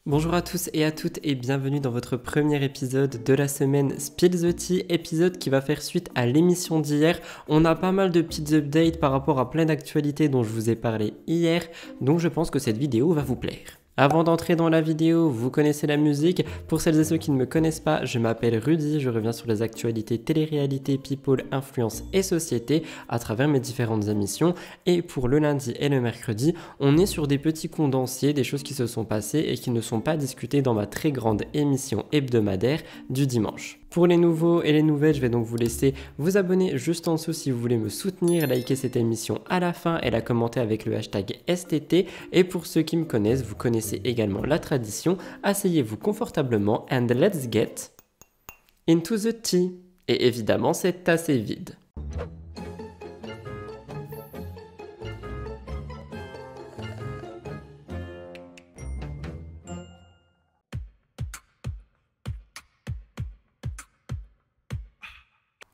Bonjour à tous et à toutes et bienvenue dans votre premier épisode de la semaine Spill the Tea, épisode qui va faire suite à l'émission d'hier. On a pas mal de petites updates par rapport à plein d'actualités dont je vous ai parlé hier, donc je pense que cette vidéo va vous plaire. Avant d'entrer dans la vidéo, vous connaissez la musique. Pour celles et ceux qui ne me connaissent pas, je m'appelle Rudy, je reviens sur les actualités télé-réalité, people, influence et société à travers mes différentes émissions. Et pour le lundi et le mercredi, on est sur des petits condensés, des choses qui se sont passées et qui ne sont pas discutées dans ma très grande émission hebdomadaire du dimanche. Pour les nouveaux et les nouvelles, je vais donc vous laisser vous abonner juste en dessous si vous voulez me soutenir, liker cette émission à la fin et la commenter avec le hashtag STT. Et pour ceux qui me connaissent, vous connaissez également la tradition, asseyez-vous confortablement and let's get into the tea. Et évidemment, c'est assez vide.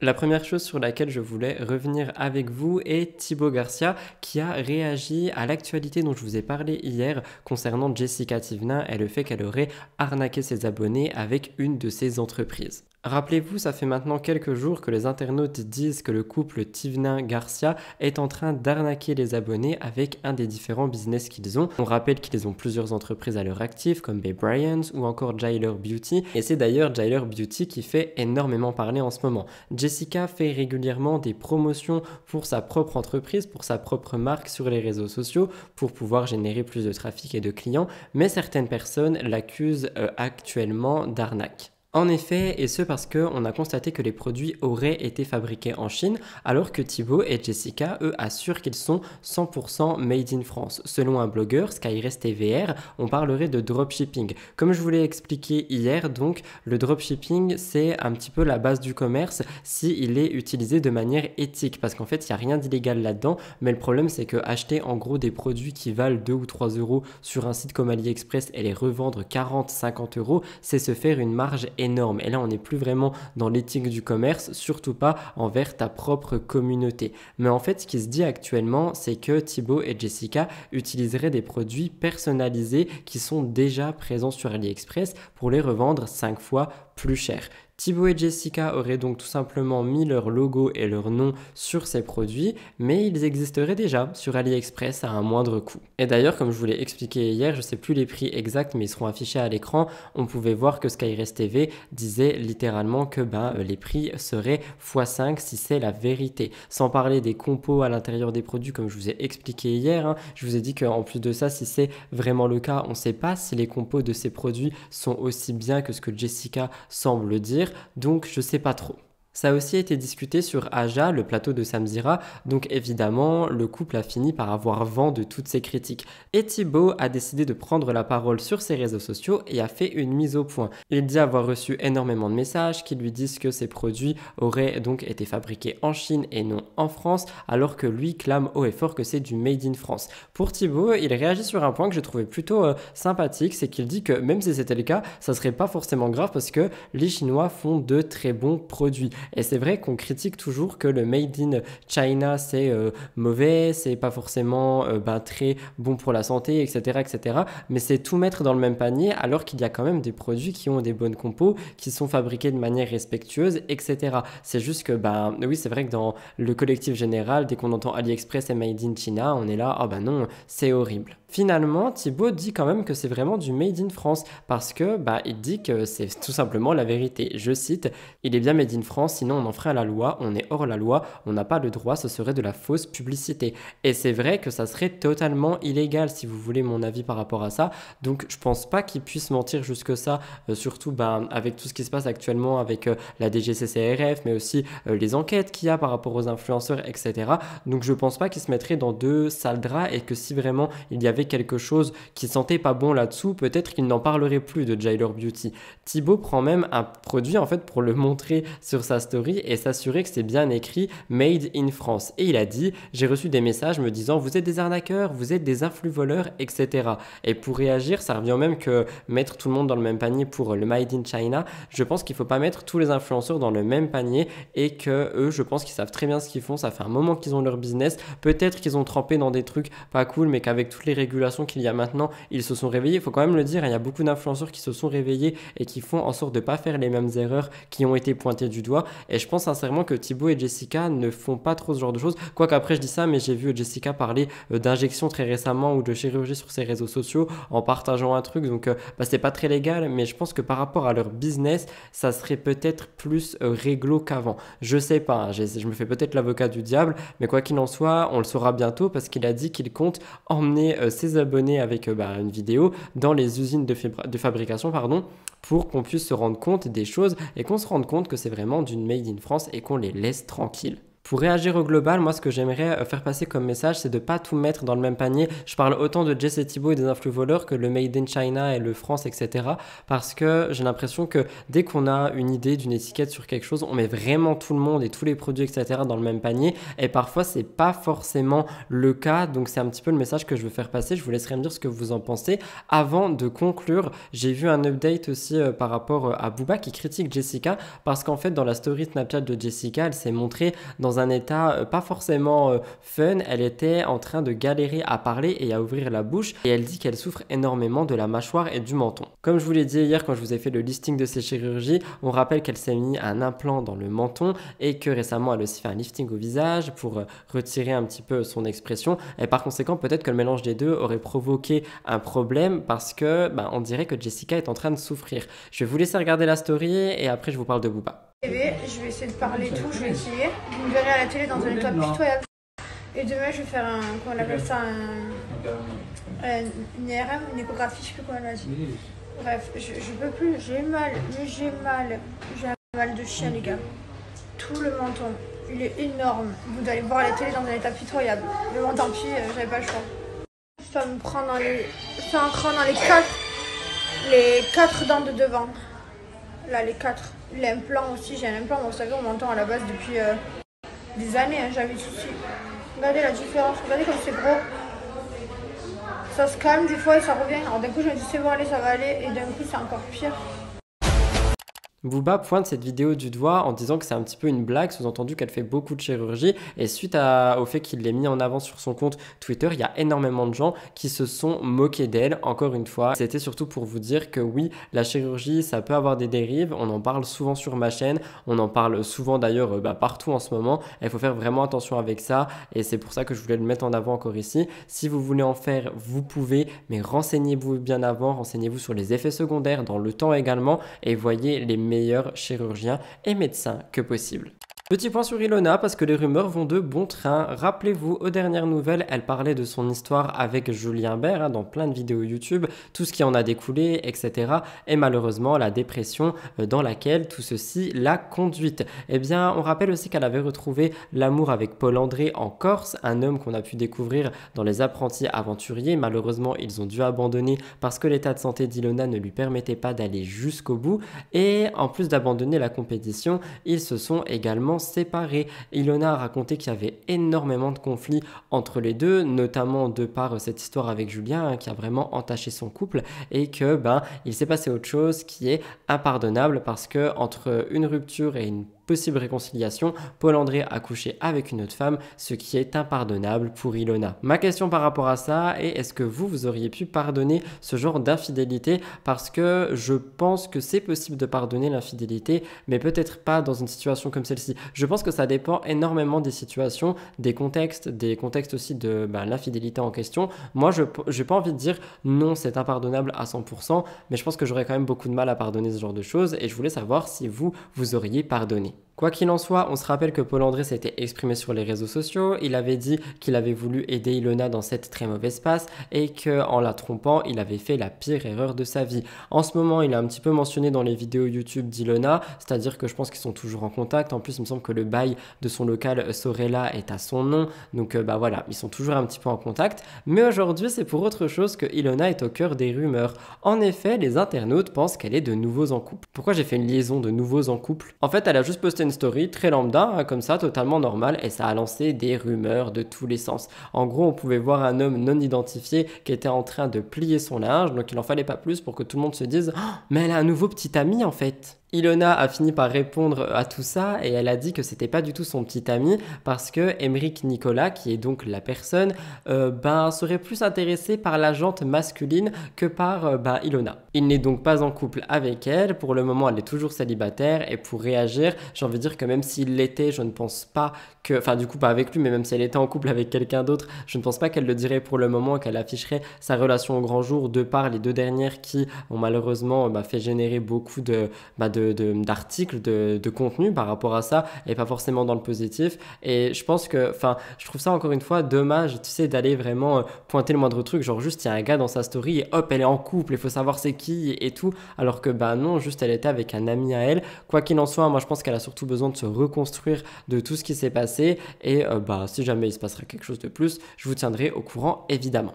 La première chose sur laquelle je voulais revenir avec vous est Thibaut Garcia qui a réagi à l'actualité dont je vous ai parlé hier concernant Jessica Thivenin et le fait qu'elle aurait arnaqué ses abonnés avec une de ses entreprises. Rappelez-vous, ça fait maintenant quelques jours que les internautes disent que le couple Thivenin-Garcia est en train d'arnaquer les abonnés avec un des différents business qu'ils ont. On rappelle qu'ils ont plusieurs entreprises à leur actif comme Bay Bryant ou encore Jailer Beauty. Et c'est d'ailleurs Jailer Beauty qui fait énormément parler en ce moment. Jessica fait régulièrement des promotions pour sa propre entreprise, pour sa propre marque sur les réseaux sociaux pour pouvoir générer plus de trafic et de clients. Mais certaines personnes l'accusent actuellement d'arnaque. En effet, et ce parce qu'on a constaté que les produits auraient été fabriqués en Chine, alors que Thibaut et Jessica, eux, assurent qu'ils sont 100% made in France. Selon un blogueur, Skyrest TVR, on parlerait de dropshipping. Comme je vous l'ai expliqué hier, donc, le dropshipping, c'est un petit peu la base du commerce s'il est utilisé de manière éthique, parce qu'en fait, il n'y a rien d'illégal là-dedans, mais le problème, c'est que acheter en gros des produits qui valent 2 ou 3 euros sur un site comme AliExpress et les revendre 40-50 euros, c'est se faire une marge énorme. Et là, on n'est plus vraiment dans l'éthique du commerce, surtout pas envers ta propre communauté. Mais en fait, ce qui se dit actuellement, c'est que Thibaut et Jessica utiliseraient des produits personnalisés qui sont déjà présents sur AliExpress pour les revendre 5 fois plus cher. Thibaut et Jessica auraient donc tout simplement mis leur logo et leur nom sur ces produits, mais ils existeraient déjà sur AliExpress à un moindre coût. Et d'ailleurs, comme je vous l'ai expliqué hier, je ne sais plus les prix exacts, mais ils seront affichés à l'écran, on pouvait voir que Skyrest TV disait littéralement que les prix seraient x5 si c'est la vérité. Sans parler des compos à l'intérieur des produits, comme je vous ai expliqué hier, je vous ai dit qu'en plus de ça, si c'est vraiment le cas, on ne sait pas si les compos de ces produits sont aussi bien que ce que Jessica semble dire. Donc je sais pas trop. Ça a aussi été discuté sur Aja, le plateau de Samzira, donc évidemment, le couple a fini par avoir vent de toutes ces critiques. Et Thibaut a décidé de prendre la parole sur ses réseaux sociaux et a fait une mise au point. Il dit avoir reçu énormément de messages qui lui disent que ces produits auraient donc été fabriqués en Chine et non en France, alors que lui clame haut et fort que c'est du made in France. Pour Thibaut, il réagit sur un point que je trouvais plutôt sympathique, c'est qu'il dit que même si c'était le cas, ça serait pas forcément grave parce que les Chinois font de très bons produits. Et c'est vrai qu'on critique toujours que le made in China c'est mauvais, c'est pas forcément très bon pour la santé, etc., etc. Mais c'est tout mettre dans le même panier alors qu'il y a quand même des produits qui ont des bonnes compos, qui sont fabriqués de manière respectueuse, etc. C'est juste que oui, c'est vrai que dans le collectif général, dès qu'on entend AliExpress et made in China, on est là, non, c'est horrible. Finalement, Thibaut dit quand même que c'est vraiment du made in France parce que il dit que c'est tout simplement la vérité. Je cite, il est bien made in France, sinon on en ferait la loi, on est hors la loi, on n'a pas le droit, ce serait de la fausse publicité. Et c'est vrai que ça serait totalement illégal si vous voulez mon avis par rapport à ça. Donc je pense pas qu'il puisse mentir jusque ça, surtout avec tout ce qui se passe actuellement avec la DGCCRF, mais aussi les enquêtes qu'il y a par rapport aux influenceurs, etc. Donc je pense pas qu'il se mettrait dans deux sales draps et que si vraiment il y avait quelque chose qui sentait pas bon là-dessous, peut-être qu'il n'en parlerait plus de Jailer Beauty. Thibaut prend même un produit en fait pour le montrer sur sa story et s'assurer que c'est bien écrit Made in France. Et il a dit, j'ai reçu des messages me disant vous êtes des arnaqueurs, vous êtes des influx voleurs, etc. Et pour réagir, ça revient au même que mettre tout le monde dans le même panier pour le Made in China. Je pense qu'il ne faut pas mettre tous les influenceurs dans le même panier et que eux, je pense qu'ils savent très bien ce qu'ils font. Ça fait un moment qu'ils ont leur business. Peut-être qu'ils ont trempé dans des trucs pas cool, mais qu'avec toutes les régulations qu'il y a maintenant, ils se sont réveillés. Il faut quand même le dire, il y a beaucoup d'influenceurs qui se sont réveillés et qui font en sorte de ne pas faire les mêmes erreurs qui ont été pointées du doigt. Et je pense sincèrement que Thibaut et Jessica ne font pas trop ce genre de choses. Quoique après je dis ça, mais j'ai vu Jessica parler d'injection très récemment ou de chirurgie sur ses réseaux sociaux en partageant un truc. Donc c'est pas très légal, mais je pense que par rapport à leur business, ça serait peut-être plus réglo qu'avant. Je sais pas, hein, je me fais peut-être l'avocat du diable, mais quoi qu'il en soit, on le saura bientôt parce qu'il a dit qu'il compte emmener ses abonnés avec une vidéo dans les usines de fabrication, pour qu'on puisse se rendre compte des choses et qu'on se rende compte que c'est vraiment d'une Made in France et qu'on les laisse tranquilles. Pour réagir au global, moi ce que j'aimerais faire passer comme message, c'est de ne pas tout mettre dans le même panier. Je parle autant de Jess et Thibaut et des influx voleurs que le Made in China et le France, etc. Parce que j'ai l'impression que dès qu'on a une idée d'une étiquette sur quelque chose, on met vraiment tout le monde et tous les produits, etc. dans le même panier. Et parfois, c'est pas forcément le cas. Donc c'est un petit peu le message que je veux faire passer. Je vous laisserai me dire ce que vous en pensez. Avant de conclure, j'ai vu un update aussi par rapport à Booba qui critique Jessica parce qu'en fait, dans la story Snapchat de Jessica, elle s'est montrée dans un état pas forcément fun. Elle était en train de galérer à parler et à ouvrir la bouche et elle dit qu'elle souffre énormément de la mâchoire et du menton. Comme je vous l'ai dit hier quand je vous ai fait le listing de ses chirurgies, on rappelle qu'elle s'est mis un implant dans le menton et que récemment elle a aussi fait un lifting au visage pour retirer un petit peu son expression et par conséquent peut-être que le mélange des deux aurait provoqué un problème parce que on dirait que Jessica est en train de souffrir. Je vais vous laisser regarder la story et après je vous parle de Booba. Je vais essayer de parler tout, je vais essayer. Vous me verrez à la télé dans un état pitoyable. Et demain, je vais faire comment on appelle ça, une IRM, une échographie, je sais plus comment elle m'a dit. Bref, je peux plus, j'ai mal, mais j'ai un mal de chien, les gars. Tout le menton, il est énorme. Vous allez voir à la télé dans un état pitoyable. Mais bon, tant pis, j'avais pas le choix. Ça me prend dans les quatre dents de devant. Là, les 4. L'implant aussi, j'ai un implant, vous savez, on m'entend à la base depuis des années, hein, j'avais des soucis. Regardez la différence, regardez comme c'est gros. Ça se calme des fois et ça revient. Alors d'un coup, je me dis c'est bon, allez, ça va aller, et d'un coup, c'est encore pire. Booba pointe cette vidéo du doigt en disant que c'est un petit peu une blague, sous-entendu qu'elle fait beaucoup de chirurgie et suite au fait qu'il l'ait mis en avant sur son compte Twitter, il y a énormément de gens qui se sont moqués d'elle. Encore une fois, c'était surtout pour vous dire que oui, la chirurgie, ça peut avoir des dérives, on en parle souvent sur ma chaîne, on en parle souvent d'ailleurs partout en ce moment, il faut faire vraiment attention avec ça et c'est pour ça que je voulais le mettre en avant encore ici. Si vous voulez en faire, vous pouvez, mais renseignez-vous bien avant, renseignez-vous sur les effets secondaires dans le temps également et voyez les meilleurs chirurgiens et médecins que possible. Petit point sur Ilona parce que les rumeurs vont de bon train. Rappelez-vous, aux dernières nouvelles, elle parlait de son histoire avec Julien Bert dans plein de vidéos YouTube, tout ce qui en a découlé, etc. Et malheureusement, la dépression dans laquelle tout ceci l'a conduite. Eh bien, on rappelle aussi qu'elle avait retrouvé l'amour avec Paul André en Corse, un homme qu'on a pu découvrir dans Les Apprentis Aventuriers. Malheureusement, ils ont dû abandonner parce que l'état de santé d'Ilona ne lui permettait pas d'aller jusqu'au bout. Et en plus d'abandonner la compétition, ils se sont également séparés. Ilona a raconté qu'il y avait énormément de conflits entre les deux, notamment de par cette histoire avec Julien qui a vraiment entaché son couple et que il s'est passé autre chose qui est impardonnable parce que entre une rupture et une possible réconciliation, Paul André a couché avec une autre femme, ce qui est impardonnable pour Ilona. Ma question par rapport à ça est est-ce que vous auriez pu pardonner ce genre d'infidélité? Parce que je pense que c'est possible de pardonner l'infidélité, mais peut-être pas dans une situation comme celle-ci. Je pense que ça dépend énormément des situations, des contextes aussi de l'infidélité en question. Moi, je n'ai pas envie de dire non, c'est impardonnable à 100%, mais je pense que j'aurais quand même beaucoup de mal à pardonner ce genre de choses et je voulais savoir si vous auriez pardonné. Quoi qu'il en soit, on se rappelle que Paul André s'était exprimé sur les réseaux sociaux. Il avait dit qu'il avait voulu aider Ilona dans cette très mauvaise passe et qu'en la trompant, il avait fait la pire erreur de sa vie. En ce moment, il a un petit peu mentionné dans les vidéos YouTube d'Ilona, c'est-à-dire que je pense qu'ils sont toujours en contact. En plus, il me semble que le bail de son local Sorella est à son nom. Donc voilà, ils sont toujours un petit peu en contact. Mais aujourd'hui, c'est pour autre chose que Ilona est au cœur des rumeurs. En effet, les internautes pensent qu'elle est de nouveau en couple. Pourquoi j'ai fait une liaison de nouveaux en couple? En fait, elle a juste posté posté une story très lambda, hein, comme ça, totalement normale, et ça a lancé des rumeurs de tous les sens. En gros, on pouvait voir un homme non identifié qui était en train de plier son linge, donc il n'en fallait pas plus pour que tout le monde se dise « Oh, mais elle a un nouveau petit ami en fait !» Ilona a fini par répondre à tout ça et elle a dit que c'était pas du tout son petit ami parce que Émeric Nicolas, qui est donc la personne, serait plus intéressé par la jante masculine que par Ilona. Il n'est donc pas en couple avec elle, pour le moment elle est toujours célibataire et pour réagir, j'ai envie de dire que même s'il l'était, je ne pense pas que, enfin du coup pas avec lui, mais même si elle était en couple avec quelqu'un d'autre, je ne pense pas qu'elle le dirait pour le moment, qu'elle afficherait sa relation au grand jour de par les deux dernières qui ont malheureusement fait générer beaucoup d'articles, de contenu par rapport à ça et pas forcément dans le positif. Et je pense que, je trouve ça encore une fois dommage, tu sais, d'aller vraiment pointer le moindre truc, genre juste il y a un gars dans sa story et hop, elle est en couple, il faut savoir c'est qui et tout, alors que non, juste elle était avec un ami à elle. Quoi qu'il en soit, moi je pense qu'elle a surtout besoin de se reconstruire de tout ce qui s'est passé et si jamais il se passera quelque chose de plus, je vous tiendrai au courant évidemment.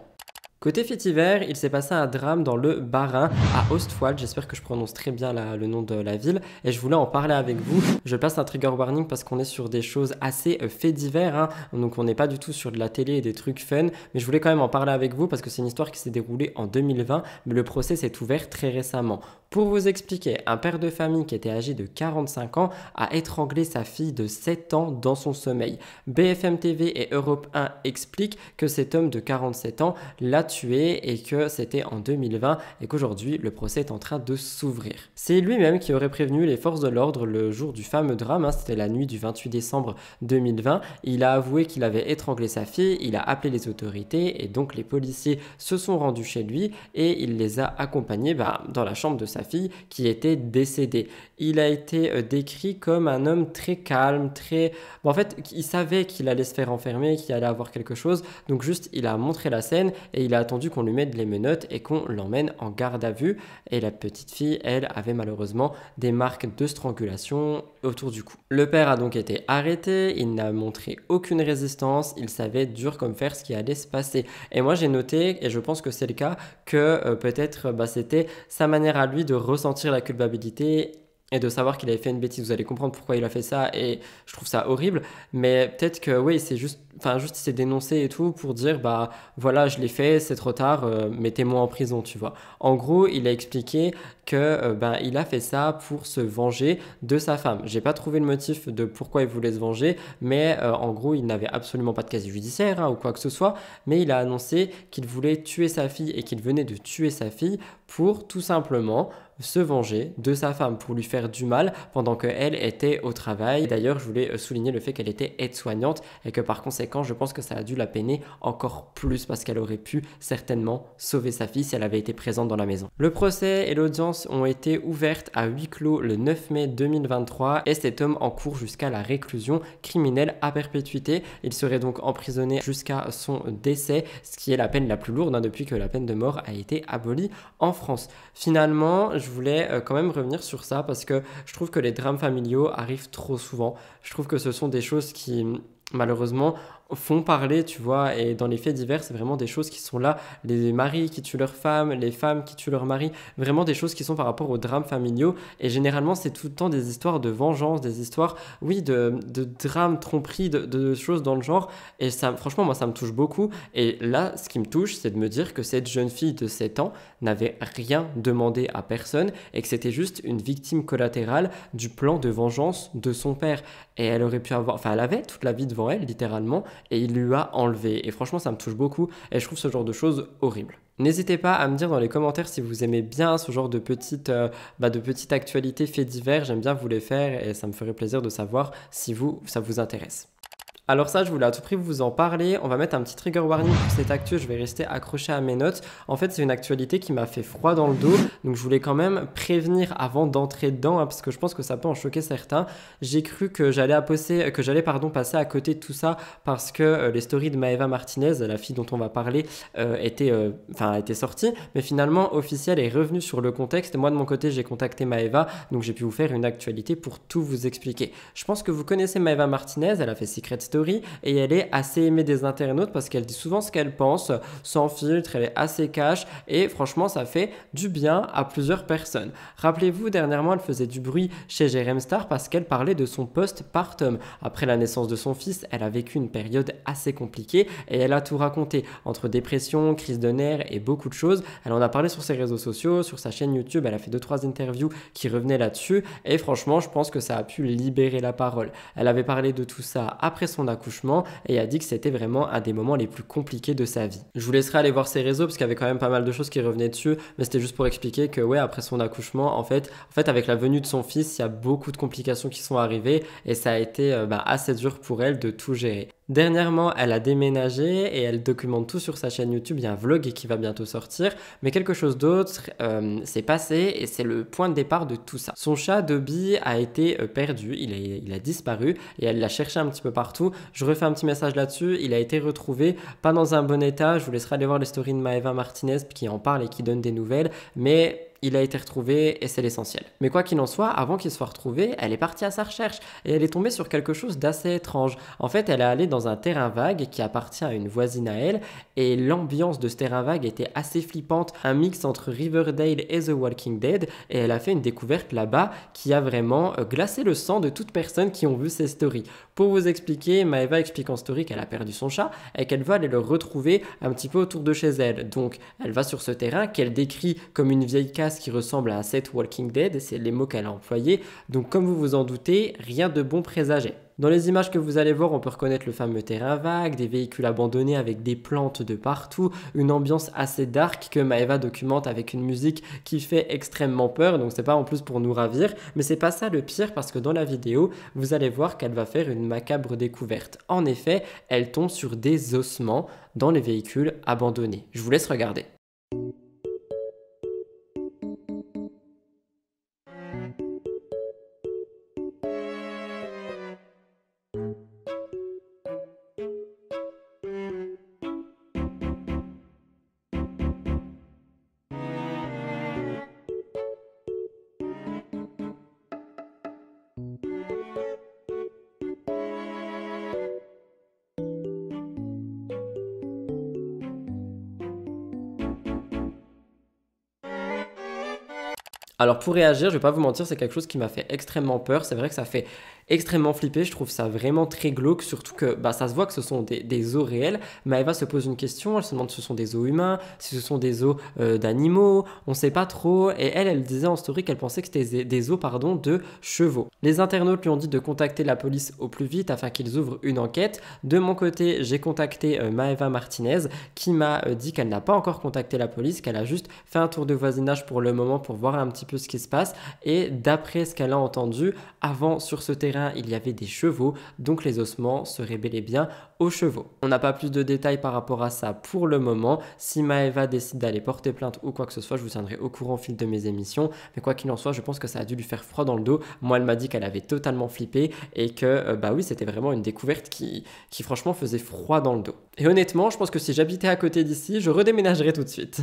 Côté fait hiver, il s'est passé un drame dans le Bas-Rhin, à Ostwald, j'espère que je prononce très bien le nom de la ville, et je voulais en parler avec vous. Je passe un trigger warning parce qu'on est sur des choses assez faits divers, hein, donc on n'est pas du tout sur de la télé et des trucs fun, mais je voulais quand même en parler avec vous parce que c'est une histoire qui s'est déroulée en 2020, mais le procès s'est ouvert très récemment. Pour vous expliquer, un père de famille qui était âgé de 45 ans a étranglé sa fille de 7 ans dans son sommeil. BFM TV et Europe 1 expliquent que cet homme de 47 ans l'a tué et que c'était en 2020 et qu'aujourd'hui le procès est en train de s'ouvrir. C'est lui-même qui aurait prévenu les forces de l'ordre le jour du fameux drame, hein, c'était la nuit du 28 décembre 2020. Il a avoué qu'il avait étranglé sa fille, il a appelé les autorités et donc les policiers se sont rendus chez lui et il les a accompagnés dans la chambre de sa fille qui était décédée. Il a été décrit comme un homme très calme, en fait, il savait qu'il allait se faire enfermer, qu'il allait avoir quelque chose, donc juste il a montré la scène et il a attendu qu'on lui mette les menottes et qu'on l'emmène en garde à vue. Et la petite fille, elle, avait malheureusement des marques de strangulation autour du cou. Le père a donc été arrêté, il n'a montré aucune résistance, il savait dur comme fer ce qui allait se passer. Et moi j'ai noté, et je pense que c'est le cas, que peut-être c'était sa manière à lui de ressentir la culpabilité et de savoir qu'il avait fait une bêtise. Vous allez comprendre pourquoi il a fait ça et je trouve ça horrible, mais peut-être que oui, c'est juste il s'est dénoncé et tout pour dire voilà, je l'ai fait, c'est trop tard, mettez-moi en prison, tu vois. En gros, il a expliqué que il a fait ça pour se venger de sa femme. J'ai pas trouvé le motif de pourquoi il voulait se venger, mais en gros, il n'avait absolument pas de casier judiciaire ou quoi que ce soit, mais il a annoncé qu'il voulait tuer sa fille et qu'il venait de tuer sa fille pour tout simplement se venger de sa femme, pour lui faire du mal pendant qu'elle était au travail. D'ailleurs, je voulais souligner le fait qu'elle était aide-soignante et que par conséquent, je pense que ça a dû la peiner encore plus parce qu'elle aurait pu certainement sauver sa fille si elle avait été présente dans la maison. Le procès et l'audience ont été ouvertes à huis clos le 9 mai 2023 et cet homme encourt jusqu'à la réclusion criminelle à perpétuité. Il serait donc emprisonné jusqu'à son décès, ce qui est la peine la plus lourde depuis que la peine de mort a été abolie en France. Finalement, je voulais quand même revenir sur ça parce que je trouve que les drames familiaux arrivent trop souvent. Je trouve que ce sont des choses qui malheureusement font parler, tu vois, et dans les faits divers, c'est vraiment des choses qui sont là, les maris qui tuent leurs femmes, les femmes qui tuent leurs maris, vraiment des choses qui sont par rapport aux drames familiaux, et généralement c'est tout le temps des histoires de vengeance, des histoires, oui, de drames, tromperies, de choses dans le genre, et ça, franchement, moi ça me touche beaucoup, et là, ce qui me touche, c'est de me dire que cette jeune fille de 7 ans n'avait rien demandé à personne, et que c'était juste une victime collatérale du plan de vengeance de son père, et elle aurait pu avoir, elle avait toute la vie devant elle, littéralement, et il lui a enlevé. Et franchement, ça me touche beaucoup et je trouve ce genre de choses horribles. N'hésitez pas à me dire dans les commentaires si vous aimez bien ce genre de petites actualités faits divers. J'aime bien vous les faire et ça me ferait plaisir de savoir si ça vous intéresse. Alors ça, je voulais à tout prix vous en parler. On va mettre un petit trigger warning pour cette actu. Je vais rester accroché à mes notes. En fait, c'est une actualité qui m'a fait froid dans le dos. Donc, je voulais quand même prévenir avant d'entrer dedans, parce que je pense que ça peut en choquer certains. J'ai cru que j'allais passer à côté de tout ça parce que les stories de Maëva Martinez, la fille dont on va parler, étaient sorties. Mais finalement, Officiel est revenu sur le contexte. Moi, de mon côté, j'ai contacté Maëva. Donc, j'ai pu vous faire une actualité pour tout vous expliquer. Je pense que vous connaissez Maëva Martinez. Elle a fait Secret Story. stories et elle est assez aimée des internautes parce qu'elle dit souvent ce qu'elle pense, sans filtre, elle est assez cash et franchement ça fait du bien à plusieurs personnes. Rappelez-vous, dernièrement elle faisait du bruit chez Jérém Star parce qu'elle parlait de son postpartum. Après la naissance de son fils, elle a vécu une période assez compliquée et elle a tout raconté, entre dépression, crise de nerfs et beaucoup de choses. Elle en a parlé sur ses réseaux sociaux, sur sa chaîne YouTube, elle a fait 2-3 interviews qui revenaient là-dessus et franchement je pense que ça a pu libérer la parole. Elle avait parlé de tout ça après son accouchement et a dit que c'était vraiment un des moments les plus compliqués de sa vie. Je vous laisserai aller voir ses réseaux parce qu'il y avait quand même pas mal de choses qui revenaient dessus, mais c'était juste pour expliquer que ouais, après son accouchement, en fait avec la venue de son fils, il y a beaucoup de complications qui sont arrivées et ça a été assez dur pour elle de tout gérer. Dernièrement, elle a déménagé et elle documente tout sur sa chaîne YouTube. Il y a un vlog qui va bientôt sortir. Mais quelque chose d'autre s'est passé et c'est le point de départ de tout ça. Son chat Dobby a été perdu, il a disparu et elle l'a cherché un petit peu partout. Je refais un petit message là-dessus. Il a été retrouvé, pas dans un bon état. Je vous laisserai aller voir les stories de Maeva Martinez qui en parle et qui donne des nouvelles. Mais il a été retrouvé et c'est l'essentiel. Mais quoi qu'il en soit, avant qu'il soit retrouvé, elle est partie à sa recherche et elle est tombée sur quelque chose d'assez étrange. En fait, elle est allée dans un terrain vague qui appartient à une voisine à elle et l'ambiance de ce terrain vague était assez flippante, un mix entre Riverdale et The Walking Dead et elle a fait une découverte là-bas qui a vraiment glacé le sang de toute personne qui ont vu ses stories. Pour vous expliquer, Maeva explique en story qu'elle a perdu son chat et qu'elle va aller le retrouver un petit peu autour de chez elle. Donc, elle va sur ce terrain qu'elle décrit comme une vieille case qui ressemble à un set Walking Dead, c'est les mots qu'elle a employés. Donc, comme vous vous en doutez, rien de bon présageait. Dans les images que vous allez voir, on peut reconnaître le fameux terrain vague, des véhicules abandonnés avec des plantes de partout, une ambiance assez dark que Maeva documente avec une musique qui fait extrêmement peur, donc c'est pas en plus pour nous ravir, mais c'est pas ça le pire parce que dans la vidéo, vous allez voir qu'elle va faire une macabre découverte. En effet, elle tombe sur des ossements dans les véhicules abandonnés. Je vous laisse regarder. Alors pour réagir, je vais pas vous mentir, c'est quelque chose qui m'a fait extrêmement peur. C'est vrai que ça fait extrêmement flipper. Je trouve ça vraiment très glauque, surtout que ça se voit que ce sont des os réels. Maeva se pose une question, elle se demande si ce sont des os humains, si ce sont des os d'animaux, on sait pas trop. Et elle disait en story qu'elle pensait que c'était des os de chevaux. Les internautes lui ont dit de contacter la police au plus vite afin qu'ils ouvrent une enquête. De mon côté, j'ai contacté Maeva Martinez qui m'a dit qu'elle n'a pas encore contacté la police, qu'elle a juste fait un tour de voisinage pour le moment pour voir un petit peu ce qui se passe et d'après ce qu'elle a entendu, avant sur ce terrain il y avait des chevaux, donc les ossements seraient bel et bien aux chevaux. On n'a pas plus de détails par rapport à ça pour le moment. Si Maeva décide d'aller porter plainte ou quoi que ce soit, je vous tiendrai au courant au fil de mes émissions, mais quoi qu'il en soit, je pense que ça a dû lui faire froid dans le dos. Moi elle m'a dit qu'elle avait totalement flippé et que oui, c'était vraiment une découverte qui franchement faisait froid dans le dos. Et honnêtement, je pense que si j'habitais à côté d'ici, je redéménagerais tout de suite.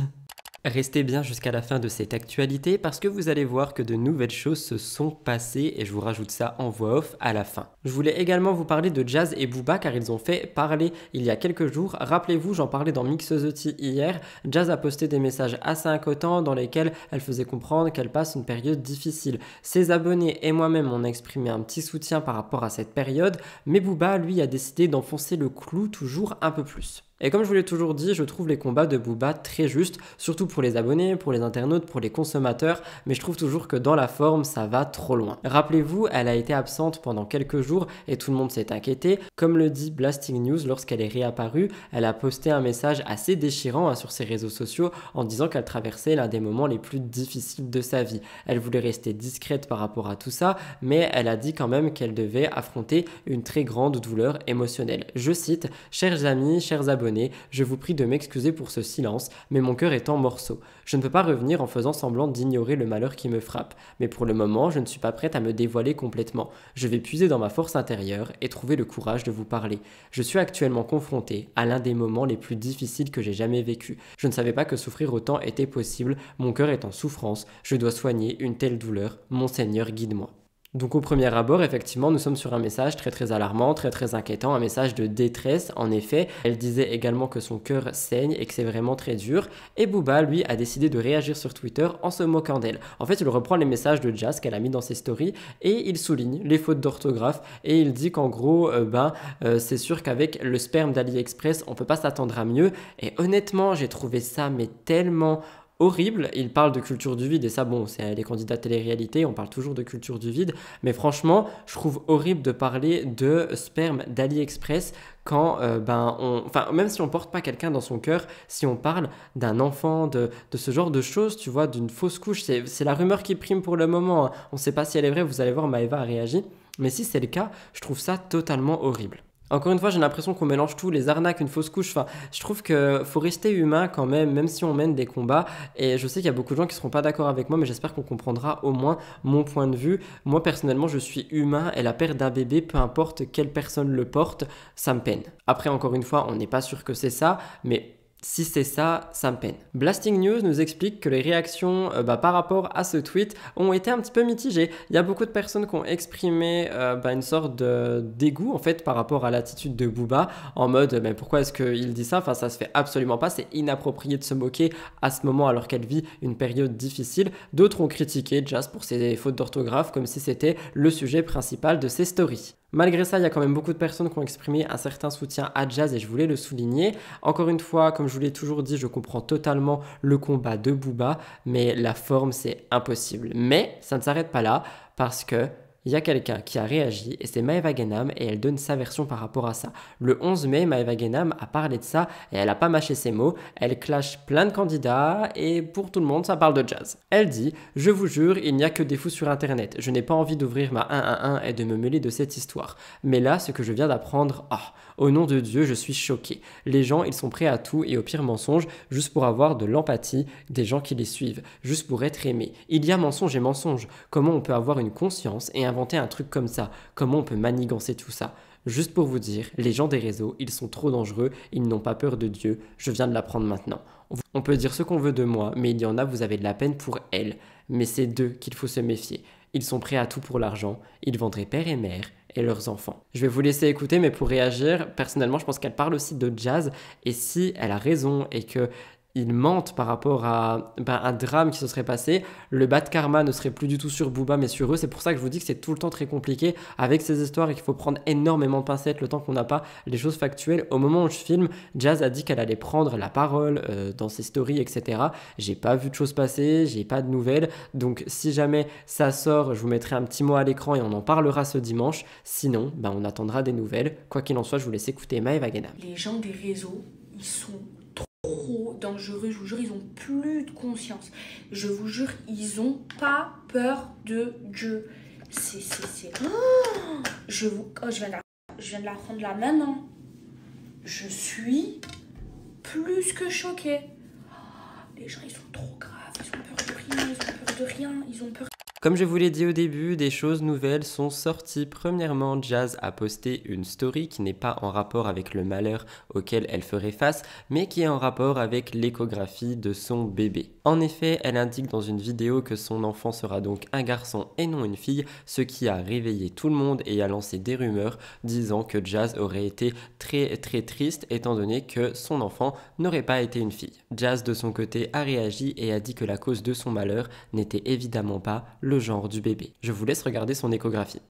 Restez bien jusqu'à la fin de cette actualité parce que vous allez voir que de nouvelles choses se sont passées et je vous rajoute ça en voix off à la fin. Je voulais également vous parler de Jazz et Booba car ils ont fait parler il y a quelques jours. Rappelez-vous, j'en parlais dans Mixosity hier. Jazz a posté des messages assez inquiétants dans lesquels elle faisait comprendre qu'elle passe une période difficile. Ses abonnés et moi-même on a exprimé un petit soutien par rapport à cette période, mais Booba lui a décidé d'enfoncer le clou toujours un peu plus. Et comme je vous l'ai toujours dit, je trouve les combats de Booba très justes, surtout pour les abonnés, pour les internautes, pour les consommateurs, mais je trouve toujours que dans la forme, ça va trop loin. Rappelez-vous, elle a été absente pendant quelques jours et tout le monde s'est inquiété. Comme le dit Blasting News, lorsqu'elle est réapparue, elle a posté un message assez déchirant sur ses réseaux sociaux en disant qu'elle traversait l'un des moments les plus difficiles de sa vie. Elle voulait rester discrète par rapport à tout ça, mais elle a dit quand même qu'elle devait affronter une très grande douleur émotionnelle. Je cite, « Chers amis, chers abonnés, je vous prie de m'excuser pour ce silence, mais mon cœur est en morceaux. Je ne peux pas revenir en faisant semblant d'ignorer le malheur qui me frappe, mais pour le moment, je ne suis pas prête à me dévoiler complètement. Je vais puiser dans ma force intérieure et trouver le courage de vous parler. Je suis actuellement confrontée à l'un des moments les plus difficiles que j'ai jamais vécu. Je ne savais pas que souffrir autant était possible, mon cœur est en souffrance, je dois soigner une telle douleur, mon Seigneur guide-moi. » Donc au premier abord, effectivement, nous sommes sur un message très alarmant, très inquiétant, un message de détresse. En effet, elle disait également que son cœur saigne et que c'est vraiment très dur. Et Booba, lui, a décidé de réagir sur Twitter en se moquant d'elle. En fait, il reprend les messages de Jazz qu'elle a mis dans ses stories et il souligne les fautes d'orthographe et il dit qu'en gros, c'est sûr qu'avec le sperme d'AliExpress, on peut pas s'attendre à mieux. Et honnêtement, j'ai trouvé ça mais tellement horrible. Il parle de culture du vide et ça, bon, c'est les candidats télé-réalité, on parle toujours de culture du vide, mais franchement, je trouve horrible de parler de sperme d'AliExpress quand, enfin, même si on porte pas quelqu'un dans son cœur, si on parle d'un enfant, de ce genre de choses, tu vois, d'une fausse couche, c'est la rumeur qui prime pour le moment, hein. On sait pas si elle est vraie, vous allez voir, Maëva a réagi, mais si c'est le cas, je trouve ça totalement horrible. Encore une fois, j'ai l'impression qu'on mélange tout, les arnaques, une fausse couche. Enfin, je trouve qu'il faut rester humain quand même si on mène des combats. Et je sais qu'il y a beaucoup de gens qui ne seront pas d'accord avec moi, mais j'espère qu'on comprendra au moins mon point de vue. Moi, personnellement, je suis humain et la perte d'un bébé, peu importe quelle personne le porte, ça me peine. Après, encore une fois, on n'est pas sûr que c'est ça, mais si c'est ça, ça me peine. Blasting News nous explique que les réactions par rapport à ce tweet ont été un petit peu mitigées. Il y a beaucoup de personnes qui ont exprimé une sorte de dégoût en fait par rapport à l'attitude de Booba en mode mais pourquoi est-ce qu'il dit ça? Enfin ça se fait absolument pas, c'est inapproprié de se moquer à ce moment alors qu'elle vit une période difficile. D'autres ont critiqué Jazz pour ses fautes d'orthographe comme si c'était le sujet principal de ses stories. Malgré ça, il y a quand même beaucoup de personnes qui ont exprimé un certain soutien à Jazz et je voulais le souligner. Encore une fois, comme je vous l'ai toujours dit, je comprends totalement le combat de Booba, mais la forme, c'est impossible. Mais ça ne s'arrête pas là parce que il y a quelqu'un qui a réagi et c'est Maëva Guénam et elle donne sa version par rapport à ça. Le 11 mai, Maëva Guénam a parlé de ça et elle n'a pas mâché ses mots. Elle clash plein de candidats et pour tout le monde, ça parle de Jazz. Elle dit « Je vous jure, il n'y a que des fous sur Internet. Je n'ai pas envie d'ouvrir ma 111 et de me mêler de cette histoire. Mais là, ce que je viens d'apprendre, au nom de Dieu, je suis choqué. Les gens, ils sont prêts à tout et au pire mensonge juste pour avoir de l'empathie des gens qui les suivent, juste pour être aimés. Il y a mensonge et mensonge. Comment on peut avoir une conscience et inventer un truc comme ça? Comment on peut manigancer tout ça? Juste pour vous dire, les gens des réseaux, ils sont trop dangereux, ils n'ont pas peur de Dieu, je viens de l'apprendre maintenant. On peut dire ce qu'on veut de moi, mais il y en a, vous avez de la peine pour elles. Mais c'est d'eux qu'il faut se méfier. Ils sont prêts à tout pour l'argent, ils vendraient père et mère et leurs enfants. Je vais vous laisser écouter, mais pour réagir, personnellement, je pense qu'elle parle aussi de Jazz, et si elle a raison et que ils mentent par rapport à un drame qui se serait passé, le bad karma ne serait plus du tout sur Booba mais sur eux. C'est pour ça que je vous dis que c'est tout le temps très compliqué avec ces histoires et qu'il faut prendre énormément de pincettes le temps qu'on n'a pas les choses factuelles. Au moment où je filme, Jazz a dit qu'elle allait prendre la parole dans ses stories, etc. J'ai pas vu de choses passer, j'ai pas de nouvelles. Donc si jamais ça sort, je vous mettrai un petit mot à l'écran et on en parlera ce dimanche. Sinon, on attendra des nouvelles. Quoi qu'il en soit, je vous laisse écouter Maëva Guénam. Les gens des réseaux, ils sont trop dangereux, je vous jure, ils ont plus de conscience. Je vous jure, ils ont pas peur de Dieu. Je viens de l'apprendre là maintenant. Je suis plus que choquée. Les gens, ils sont trop graves, ils ont peur de rien, ils ont peur de rien, ils ont peur. Comme je vous l'ai dit au début, des choses nouvelles sont sorties. Premièrement, Jazz a posté une story qui n'est pas en rapport avec le malheur auquel elle ferait face, mais qui est en rapport avec l'échographie de son bébé. En effet, elle indique dans une vidéo que son enfant sera donc un garçon et non une fille, ce qui a réveillé tout le monde et a lancé des rumeurs disant que Jazz aurait été très triste étant donné que son enfant n'aurait pas été une fille. Jazz de son côté a réagi et a dit que la cause de son malheur n'était évidemment pas le genre du bébé. Je vous laisse regarder son échographie.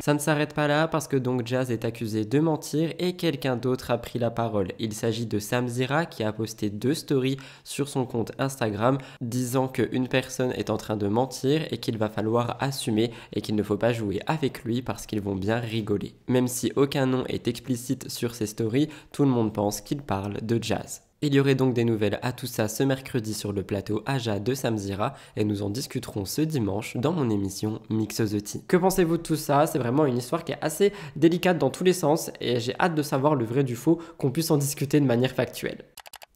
Ça ne s'arrête pas là parce que donc Jazz est accusé de mentir et quelqu'un d'autre a pris la parole. Il s'agit de Samzira qui a posté 2 stories sur son compte Instagram disant qu'une personne est en train de mentir et qu'il va falloir assumer et qu'il ne faut pas jouer avec lui parce qu'ils vont bien rigoler. Même si aucun nom est explicite sur ces stories, tout le monde pense qu'il parle de Jazz. Il y aurait donc des nouvelles à tout ça ce mercredi sur le plateau Aja de Samzira et nous en discuterons ce dimanche dans mon émission Mix the Tea. Que pensez-vous de tout ça? C'est vraiment une histoire qui est assez délicate dans tous les sens et j'ai hâte de savoir le vrai du faux, qu'on puisse en discuter de manière factuelle.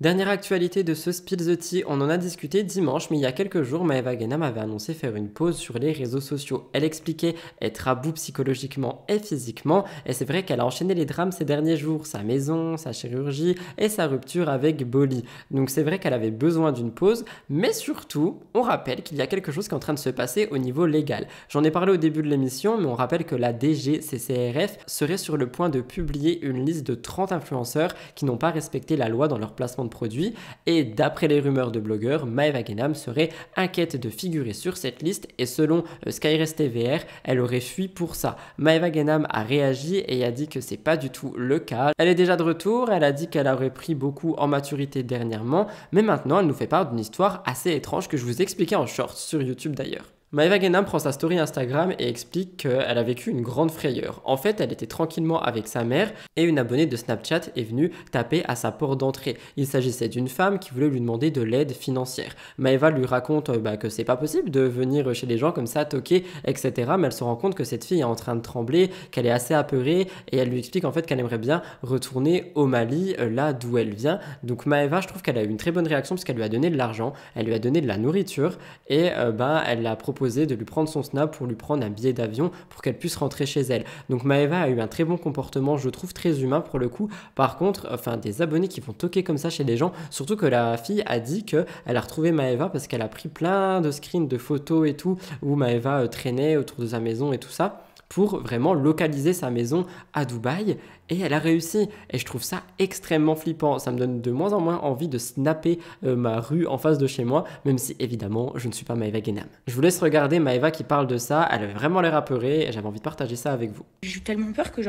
Dernière actualité de ce Spill the Tea, on en a discuté dimanche, mais il y a quelques jours, Maeva Genam avait annoncé faire une pause sur les réseaux sociaux. Elle expliquait être à bout psychologiquement et physiquement, et c'est vrai qu'elle a enchaîné les drames ces derniers jours, sa maison, sa chirurgie et sa rupture avec Bolly. Donc c'est vrai qu'elle avait besoin d'une pause, mais surtout, on rappelle qu'il y a quelque chose qui est en train de se passer au niveau légal. J'en ai parlé au début de l'émission, mais on rappelle que la DGCCRF serait sur le point de publier une liste de 30 influenceurs qui n'ont pas respecté la loi dans leur placement de produits, et d'après les rumeurs de blogueurs, Maeva Genam serait inquiète de figurer sur cette liste, et selon Skyrest TVR, elle aurait fui pour ça. Maeva Genam a réagi et a dit que c'est pas du tout le cas. Elle est déjà de retour, elle a dit qu'elle aurait pris beaucoup en maturité dernièrement, mais maintenant elle nous fait part d'une histoire assez étrange que je vous expliquais en short sur YouTube d'ailleurs. Maeva Genam prend sa story Instagram et explique qu'elle a vécu une grande frayeur. En fait, elle était tranquillement avec sa mère et une abonnée de Snapchat est venue taper à sa porte d'entrée. Il s'agissait d'une femme qui voulait lui demander de l'aide financière. Maeva lui raconte que c'est pas possible de venir chez les gens comme ça, toquer, etc. Mais elle se rend compte que cette fille est en train de trembler, qu'elle est assez apeurée, et elle lui explique en fait qu'elle aimerait bien retourner au Mali, là d'où elle vient. Donc Maeva, je trouve qu'elle a eu une très bonne réaction parce qu'elle lui a donné de l'argent, elle lui a donné de la nourriture, et elle l'a proposé de lui prendre son Snap pour lui prendre un billet d'avion pour qu'elle puisse rentrer chez elle. Donc Maeva a eu un très bon comportement, je trouve très humain pour le coup. Par contre, des abonnés qui vont toquer comme ça chez les gens, surtout que la fille a dit qu'elle a retrouvé Maeva parce qu'elle a pris plein de screens, de photos et tout, où Maeva traînait autour de sa maison et tout ça, pour vraiment localiser sa maison à Dubaï, et elle a réussi. Et je trouve ça extrêmement flippant. Ça me donne de moins en moins envie de snapper ma rue en face de chez moi, même si évidemment je ne suis pas Maeva Genam. Je vous laisse regarder Maeva qui parle de ça, elle avait vraiment l'air apeurée et j'avais envie de partager ça avec vous. J'ai eu tellement peur que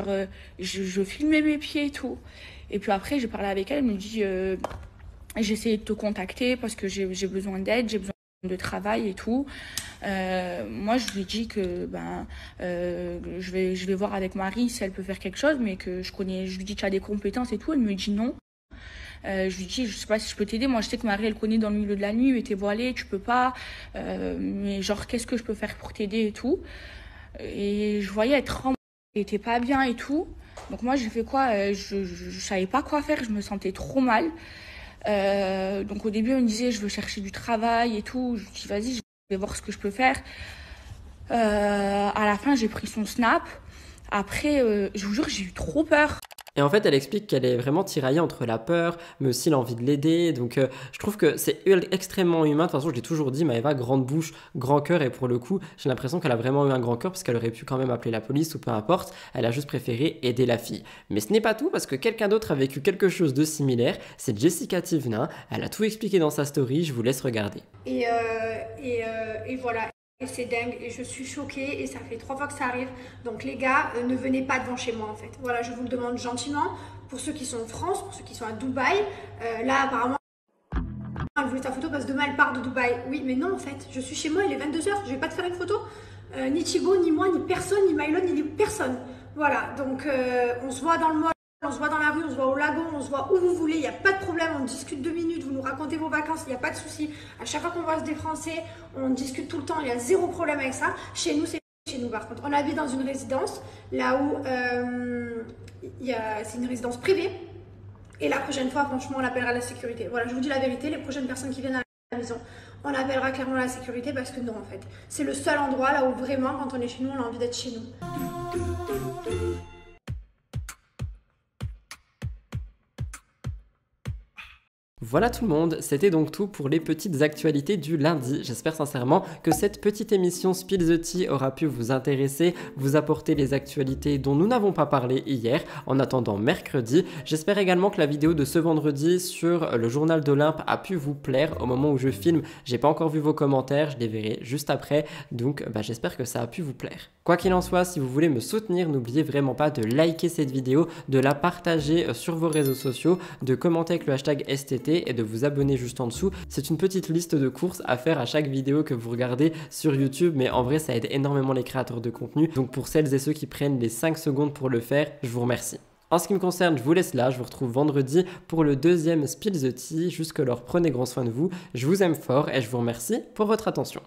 je filmais mes pieds et tout. Et puis après j'ai parlé avec elle, elle me dit j'ai essayé de te contacter parce que j'ai besoin d'aide, j'ai besoin de travail et tout. Moi je lui dis que je vais voir avec Marie si elle peut faire quelque chose, mais que je lui dis tu as des compétences et tout. Elle me dit non. Je lui dis je sais pas si je peux t'aider, moi je sais que Marie elle connaît dans le milieu de la nuit, mais t'es voilée, tu peux pas, mais genre qu'est-ce que je peux faire pour t'aider et tout. Et je voyais être tremblée, elle était pas bien et tout. Donc moi j'ai fait quoi, je savais pas quoi faire, je me sentais trop mal. Donc au début elle me disait je veux chercher du travail et tout. Je dis vas-y, je vais voir ce que je peux faire. À la fin j'ai pris son Snap. Après je vous jure j'ai eu trop peur. Et en fait, elle explique qu'elle est vraiment tiraillée entre la peur, mais aussi l'envie de l'aider. Donc, je trouve que c'est extrêmement humain. De toute façon, je l'ai toujours dit, Maeva, grande bouche, grand cœur. Et pour le coup, j'ai l'impression qu'elle a vraiment eu un grand cœur parce qu'elle aurait pu quand même appeler la police ou peu importe. Elle a juste préféré aider la fille. Mais ce n'est pas tout parce que quelqu'un d'autre a vécu quelque chose de similaire. C'est Jessica Thivenin. Elle a tout expliqué dans sa story. Je vous laisse regarder. Et voilà. Et c'est dingue et je suis choquée et ça fait 3 fois que ça arrive. Donc les gars, ne venez pas devant chez moi en fait. Voilà, je vous le demande gentiment. Pour ceux qui sont en France, pour ceux qui sont à Dubaï, là apparemment, elle voulait ta photo parce que demain elle part de Dubaï. Oui, mais non en fait, je suis chez moi, il est 22h, je vais pas te faire une photo. Ni Thibaut, ni moi, ni personne, ni Mylon, ni personne. Voilà, donc on se voit dans le mall. On se voit dans la rue, on se voit au lagon, on se voit où vous voulez, il n'y a pas de problème, on discute 2 minutes, vous nous racontez vos vacances, il n'y a pas de souci. À chaque fois qu'on voit des Français, on discute tout le temps, il y a zéro problème avec ça. Chez nous, c'est chez nous par contre. On habite dans une résidence, là où c'est une résidence privée. Et la prochaine fois, franchement, on appellera la sécurité. Voilà, je vous dis la vérité, les prochaines personnes qui viennent à la maison, on appellera clairement la sécurité parce que non, en fait. C'est le seul endroit là où vraiment, quand on est chez nous, on a envie d'être chez nous. Voilà tout le monde, c'était donc tout pour les petites actualités du lundi. J'espère sincèrement que cette petite émission Spill the Tea aura pu vous intéresser, vous apporter les actualités dont nous n'avons pas parlé hier, en attendant mercredi. J'espère également que la vidéo de ce vendredi sur le journal d'Olympe a pu vous plaire. Au moment où je filme, j'ai pas encore vu vos commentaires, je les verrai juste après, donc j'espère que ça a pu vous plaire. Quoi qu'il en soit, si vous voulez me soutenir, n'oubliez vraiment pas de liker cette vidéo, de la partager sur vos réseaux sociaux, de commenter avec le hashtag STT et de vous abonner juste en dessous. C'est une petite liste de courses à faire à chaque vidéo que vous regardez sur YouTube, mais en vrai ça aide énormément les créateurs de contenu. Donc pour celles et ceux qui prennent les 5 secondes pour le faire, je vous remercie. En ce qui me concerne, je vous laisse là, je vous retrouve vendredi pour le deuxième Spill the Tea. Jusque-lors, prenez grand soin de vous, je vous aime fort et je vous remercie pour votre attention.